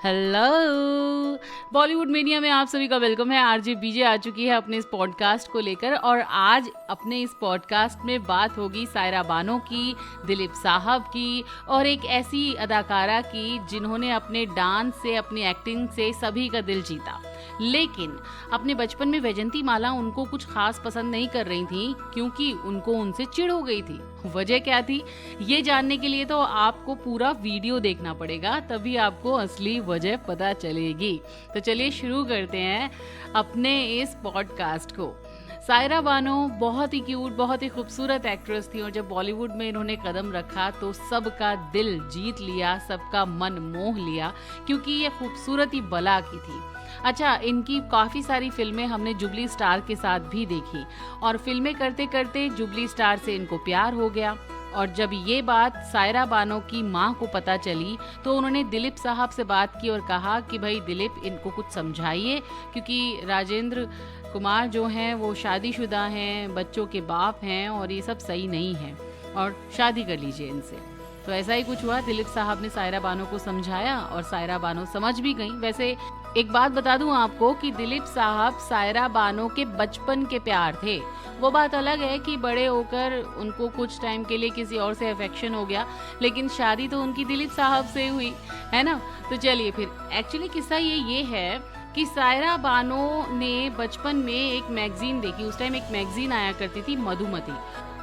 Hello, Bollywood mania में आप सभी का वेलकम है। आरजे बीजे आ चुकी है अपने इस पॉडकास्ट को लेकर और आज अपने इस पॉडकास्ट में बात होगी सायरा बानो की, दिलीप साहब की और एक ऐसी अदाकारा की जिन्होंने अपने डांस से, अपनी एक्टिंग से सभी का दिल जीता। लेकिन अपने बचपन में वैजंती माला उनको कुछ खास पसंद नहीं कर रही थी क्योंकि उनको उनसे चिढ़ हो गई थी। वजह क्या थी, ये जानने के लिए तो आपको पूरा वीडियो देखना पड़ेगा, तभी आपको असली वजह पता चलेगी। तो चलिए शुरू करते हैं अपने इस पॉडकास्ट को। सायरा बानो बहुत ही क्यूट, बहुत ही खूबसूरत एक्ट्रेस थी और जब बॉलीवुड में इन्होंने कदम रखा तो सबका दिल जीत लिया, सबका मन मोह लिया क्योंकि ये खूबसूरती बला की थी। अच्छा, इनकी काफ़ी सारी फिल्में हमने जुबली स्टार के साथ भी देखी और फिल्में करते करते जुबली स्टार से इनको प्यार हो गया। और जब ये बात सायरा बानो की माँ को पता चली तो उन्होंने दिलीप साहब से बात की और कहा कि भाई दिलीप, इनको कुछ समझाइए क्योंकि राजेंद्र कुमार जो हैं वो शादीशुदा हैं, बच्चों के बाप हैं और ये सब सही नहीं है और शादी कर लीजिए इनसे। तो ऐसा ही कुछ हुआ, दिलीप साहब ने सायरा बानो को समझाया और सायरा बानो समझ भी गई। वैसे एक बात बता दूं आपको कि दिलीप साहब सायरा बानो के बचपन के प्यार थे। वो बात अलग है कि बड़े होकर उनको कुछ टाइम के लिए किसी और से अफेक्शन हो गया, लेकिन शादी तो उनकी दिलीप साहब से हुई है ना। तो चलिए फिर एक्चुअली किस्सा ये है कि सायरा बानो ने बचपन में एक मैगजीन देखी। उस टाइम एक मैगजीन आया करती थी मधुमती,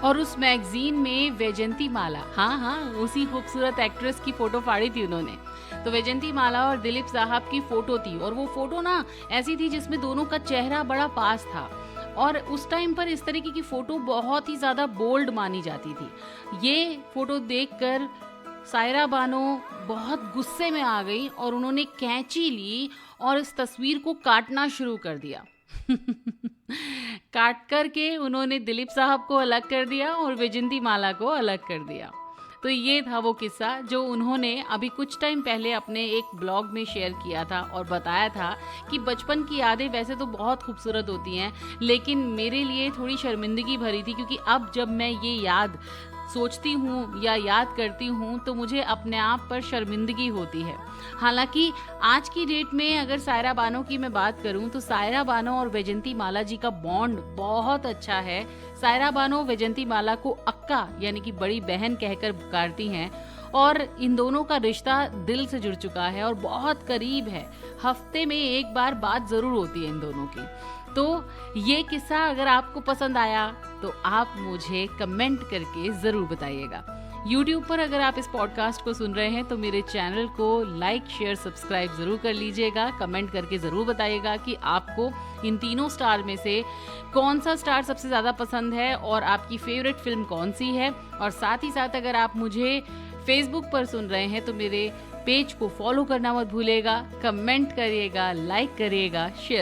और उस मैगजीन में वैजंती माला, हाँ उसी खूबसूरत एक्ट्रेस की फोटो फाड़ी थी उन्होंने। तो वैजंती माला और दिलीप साहब की फोटो थी और वो फोटो ना ऐसी थी जिसमें दोनों का चेहरा बड़ा पास था और उस टाइम पर इस तरीके की फोटो बहुत ही ज्यादा बोल्ड मानी जाती थी। ये फोटो देखकर सायरा बानो बहुत गुस्से में आ गई और उन्होंने कैंची ली और इस तस्वीर को काटना शुरू कर दिया। काट करके उन्होंने दिलीप साहब को अलग कर दिया और वैजंती माला को अलग कर दिया। तो ये था वो किस्सा जो उन्होंने अभी कुछ टाइम पहले अपने एक ब्लॉग में शेयर किया था और बताया था कि बचपन की यादें वैसे तो बहुत खूबसूरत होती हैं, लेकिन मेरे लिए थोड़ी शर्मिंदगी भरी थी क्योंकि अब जब मैं ये याद सोचती हूँ या याद करती हूँ तो मुझे अपने आप पर शर्मिंदगी होती है। हालांकि आज की डेट में अगर सायरा बानो की मैं बात करूँ तो सायरा बानो और वैजंती माला जी का बॉन्ड बहुत अच्छा है। सायरा बानो वैजंती माला को अक्का यानी कि बड़ी बहन कहकर पुकारती हैं और इन दोनों का रिश्ता दिल से जुड़ चुका है और बहुत करीब है। हफ्ते में एक बार बात जरूर होती है इन दोनों की। तो ये किस्सा अगर आपको पसंद आया तो आप मुझे कमेंट करके ज़रूर बताइएगा। YouTube पर अगर आप इस पॉडकास्ट को सुन रहे हैं तो मेरे चैनल को लाइक, शेयर, सब्सक्राइब ज़रूर कर लीजिएगा। कमेंट करके ज़रूर बताइएगा कि आपको इन तीनों स्टार में से कौन सा स्टार सबसे ज़्यादा पसंद है और आपकी फेवरेट फिल्म कौन सी है। और साथ ही साथ अगर आप मुझे फेसबुक पर सुन रहे हैं तो मेरे पेज को फॉलो करना मत भूलिएगा। कमेंट करिएगा, लाइक करिएगा, शेयर